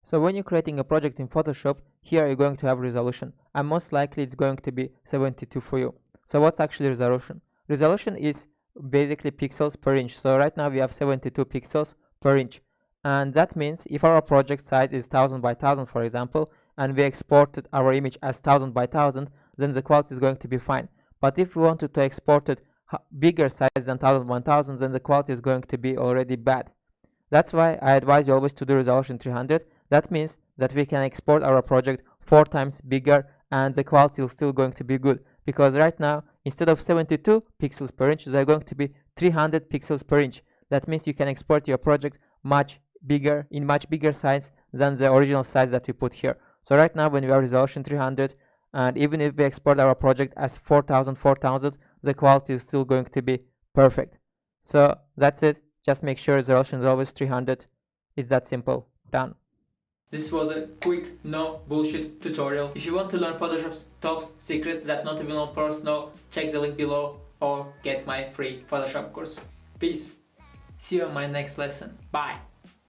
So when you're creating a project in Photoshop, here you're going to have resolution, and most likely it's going to be 72 for you. So what's actually resolution? Resolution is basically pixels per inch. So right now we have 72 pixels per inch, and that means if our project size is 1000 by 1000, for example, and we exported our image as 1000 by 1000, then the quality is going to be fine. But if we wanted to export it bigger size than 1000 by 1000, then the quality is going to be already bad. That's why I advise you always to do resolution 300. That means that we can export our project 4 times bigger and the quality is still going to be good, because right now instead of 72 pixels per inch, they're going to be 300 pixels per inch. That means you can export your project much bigger, in much bigger size than the original size that we put here. So right now when we have resolution 300, and even if we export our project as 4000, the quality is still going to be perfect. So that's it. Just make sure resolution is always 300. It's that simple. Done. This was a quick, no bullshit tutorial. If you want to learn Photoshop's top secrets that not even one person knows, check the link below or get my free Photoshop course. Peace. See you in my next lesson. Bye.